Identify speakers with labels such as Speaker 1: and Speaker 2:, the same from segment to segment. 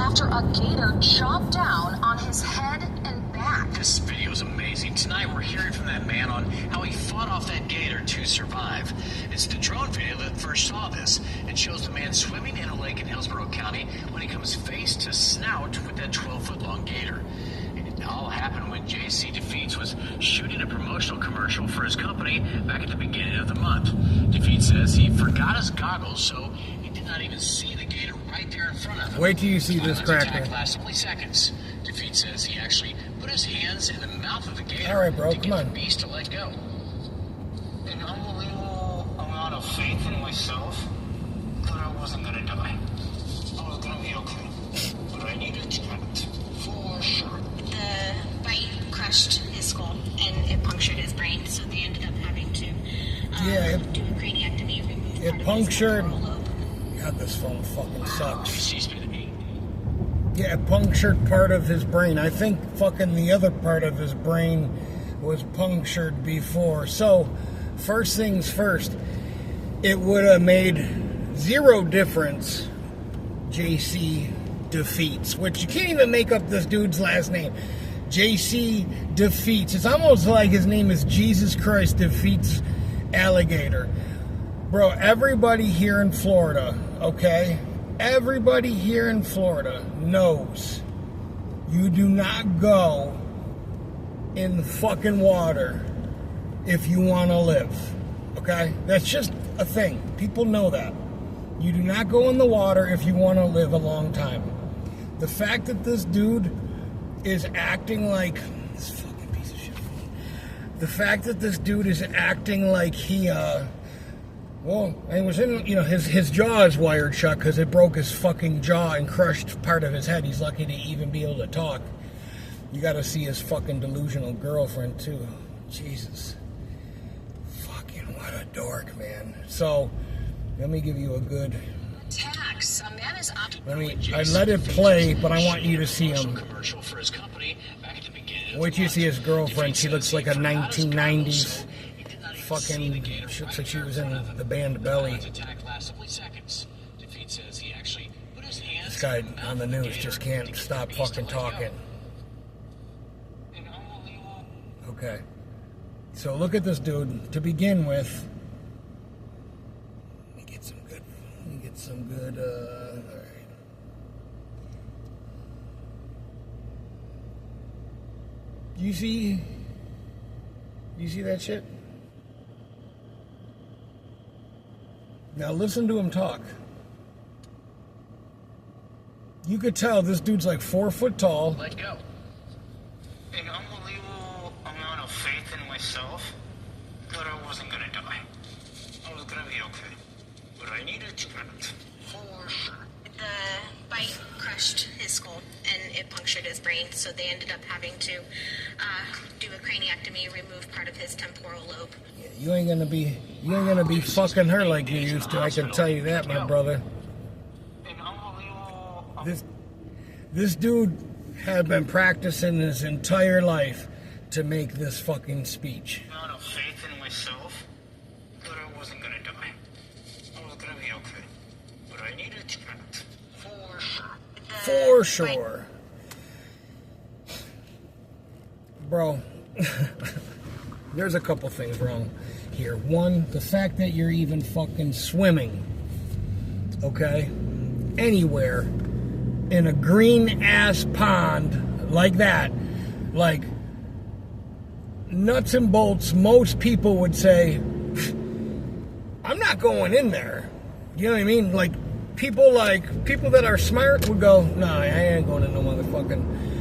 Speaker 1: after a gator chomped down on his head and back.
Speaker 2: This video is amazing. Tonight we're hearing from that man on how he fought off that gator to survive. It's the drone video that first saw this. It shows the man swimming in a lake in Hillsborough County when he comes face to snout with that 12-foot-long gator. And it all happened when JC Defeats was shooting a promotional commercial for his company back at the beginning of the month. Defeat says he forgot his goggles, so he did not even see the gator right there in front of him.
Speaker 3: Wait till you see this cracker.
Speaker 2: Attack lasted only seconds. Defeat says he actually put his hands in the mouth of the gator
Speaker 3: all right, bro,
Speaker 2: to
Speaker 3: come
Speaker 2: get
Speaker 3: on.
Speaker 2: the beast to let go.
Speaker 4: An unbelievable amount of faith in myself that I wasn't gonna die. I was gonna be okay. But I needed to act for sure.
Speaker 5: The bite crushed his skull and it punctured his brain, so they ended up having to do a craniectomy, remove part of his
Speaker 3: punctured.
Speaker 5: temporal lobe.
Speaker 3: God, this phone fucking sucks.
Speaker 2: JC's been
Speaker 3: Yeah, it punctured part of his brain. I think fucking the other part of his brain was punctured before. So, first things first, it would have made zero difference. JC Defeats, which you can't even make up this dude's last name. JC Defeats. It's almost like his name is Jesus Christ Defeats Alligator. Bro, everybody here in Florida, okay? Everybody here in Florida knows you do not go in the fucking water if you want to live, okay? That's just a thing. People know that. You do not go in the water if you want to live a long time. The fact that this dude is acting like this fucking piece of shit. The fact that this dude is acting like he well, it was in, you know, his jaw is wired shut because it broke his fucking jaw and crushed part of his head. He's lucky to even be able to talk. You got to see his fucking delusional girlfriend too. Jesus, fucking what a dork, man. So let me give you a good.
Speaker 1: Attacks. A man is up.
Speaker 3: I let it play, but I want you to see him. Wait till you see his girlfriend. She looks like a 1990s fucking. She looks like she was in the band Belly. This guy on the news just can't stop fucking talking. Okay. So look at this dude. To begin with, let me get some good, all right. You see that shit? Now listen to him talk. You could tell this dude's like 4 foot tall.
Speaker 2: Let go.
Speaker 4: An unbelievable amount of faith in myself that I wasn't gonna die. I was gonna be okay. But I needed to act for sure.
Speaker 5: The bite crushed his skull and it punctured his brain, so they ended up having to do a craniectomy, remove part of his temporal lobe.
Speaker 3: Yeah, you ain't gonna be fucking her like you used to. I can tell you that, my brother.
Speaker 4: An unbelievable
Speaker 3: This dude had been practicing his entire life to make this fucking speech.
Speaker 4: amount of faith in myself that I wasn't gonna die. I was gonna be okay. But I needed to act for sure.
Speaker 3: For sure. Bro, there's a couple things wrong here. One, the fact that you're even fucking swimming, okay, anywhere in a green-ass pond like that, like, nuts and bolts, most people would say, I'm not going in there. You know what I mean? Like, people that are smart would go, nah, I ain't going in no motherfucking...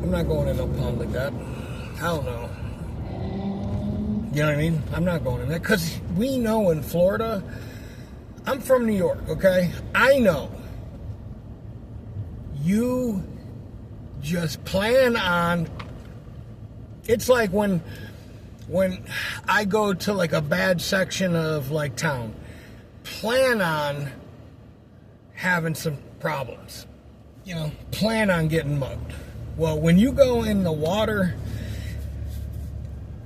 Speaker 3: I'm not going in no pond like that. Hell no. You know what I mean? I'm not going in there. Because we know in Florida, I'm from New York, okay? I know. You just plan on... It's like when I go to like a bad section of like town, plan on having some problems. You know, plan on getting mugged. Well, when you go in the water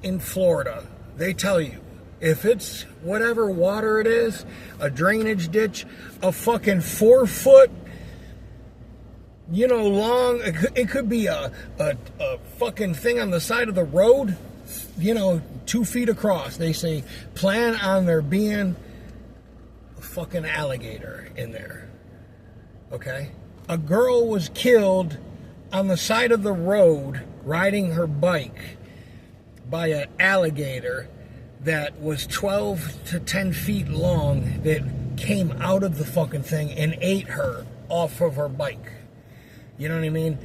Speaker 3: in Florida, they tell you, if it's whatever water it is, a drainage ditch, a fucking 4 foot you know, long. It could be a fucking thing on the side of the road, you know, 2 feet across. They say plan on there being a fucking alligator in there. Okay? A girl was killed on the side of the road riding her bike by an alligator that was 12 to 10 feet long that came out of the fucking thing and ate her off of her bike. You know what I mean?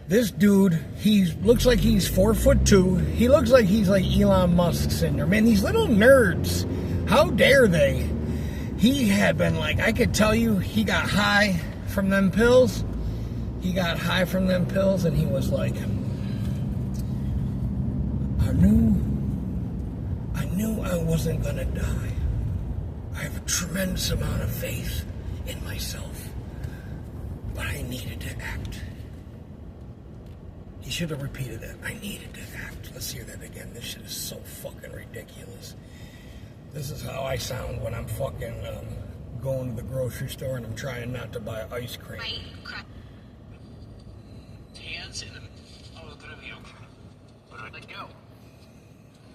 Speaker 3: This dude, he looks like he's 4'2". He looks like he's like Elon Musk syndrome. Man, these little nerds, how dare they? He had been like, I could tell you, he got high from them pills. He got high from them pills, and he was like, I knew I wasn't gonna die. I have a tremendous amount of faith in myself, but I needed to act. He should have repeated that. I needed to act. Let's hear that again. This shit is so fucking ridiculous. This is how I sound when I'm fucking going to the grocery store and I'm trying not to buy ice cream.
Speaker 2: Hands in them.
Speaker 4: I was gonna be okay. But I
Speaker 2: Let go.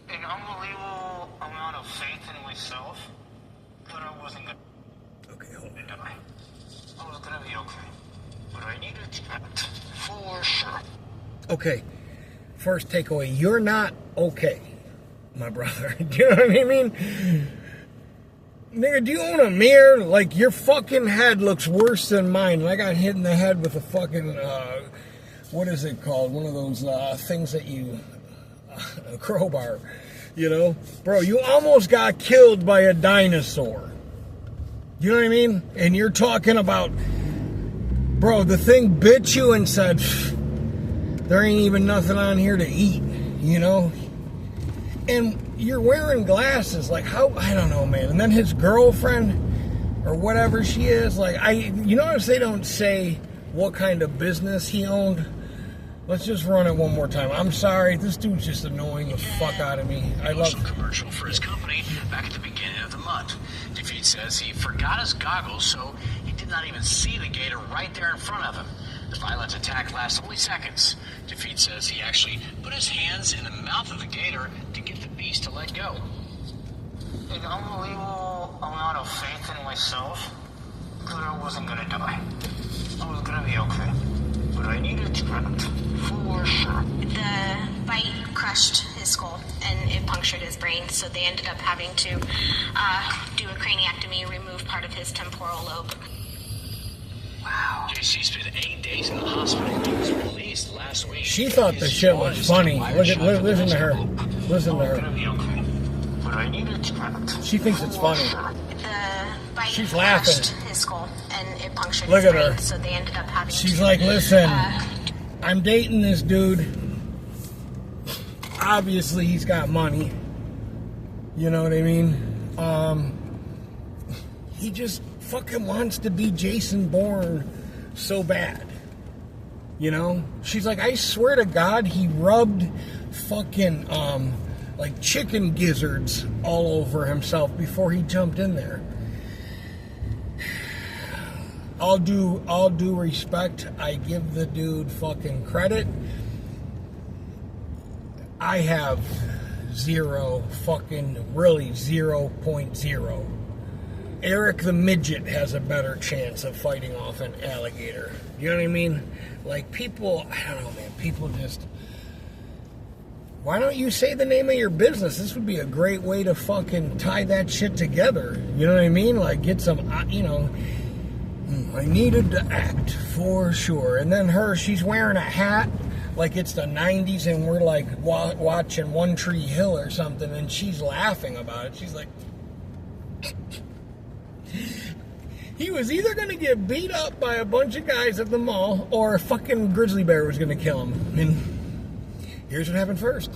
Speaker 4: an unbelievable amount of faith in myself that I wasn't gonna
Speaker 3: Okay, hold on.
Speaker 4: die. I was gonna be okay. But I needed to act for sure.
Speaker 3: Okay, first takeaway. You're not okay, my brother. Do you know what I mean? Nigga, do you own a mirror? Like, your fucking head looks worse than mine. And I got hit in the head with a fucking, what is it called? One of those things that you, a crowbar, you know? Bro, you almost got killed by a dinosaur. You know what I mean? And you're talking about, bro, the thing bit you and said, there ain't even nothing on here to eat, you know? And you're wearing glasses, like, how, I don't know, man. And then his girlfriend, or whatever she is, like, you notice they don't say what kind of business he owned? Let's just run it one more time. I'm sorry, this dude's just annoying the fuck out of me. I love
Speaker 2: Commercial for his company back at the beginning of the month. Defeat says he forgot his goggles, so he did not even see the gator right there in front of him. The violent attack lasts only seconds. Defeat says he actually put his hands in the mouth of the gator to get the beast to let go.
Speaker 4: An unbelievable amount of faith in myself that I wasn't gonna die. I was gonna be okay. But I needed to act for sure.
Speaker 5: The bite crushed his skull and it punctured his brain, so they ended up having to do a craniectomy, remove part of his temporal lobe.
Speaker 2: Wow. JC spent 8 days in the hospital and he was released last week.
Speaker 3: She thought the shit was funny. Listen to her. Listen to
Speaker 4: I was
Speaker 3: her.
Speaker 4: gonna be okay. But I needed to act.
Speaker 3: She thinks it's funny.
Speaker 5: The bite
Speaker 3: She's laughing.
Speaker 5: crushed his skull and it punctured
Speaker 3: Look
Speaker 5: his
Speaker 3: at her.
Speaker 5: brain, so they ended up having
Speaker 3: She's
Speaker 5: to
Speaker 3: like, listen, I'm dating this dude. Obviously, he's got money. You know what I mean? He just fucking wants to be Jason Bourne so bad. You know? She's like, I swear to God, he rubbed fucking, like chicken gizzards all over himself before he jumped in there. All due respect, I give the dude fucking credit. I have 0.0. Eric the Midget has a better chance of fighting off an alligator. You know what I mean? Like, people, I don't know, man, people just... Why don't you say the name of your business? This would be a great way to fucking tie that shit together. You know what I mean? Like, get some, you know... I needed to act, for sure. And then she's wearing a hat like it's the 90s and we're like watching One Tree Hill or something, and she's laughing about it. She's like... He was either going to get beat up by a bunch of guys at the mall or a fucking grizzly bear was going to kill him. And here's what happened first.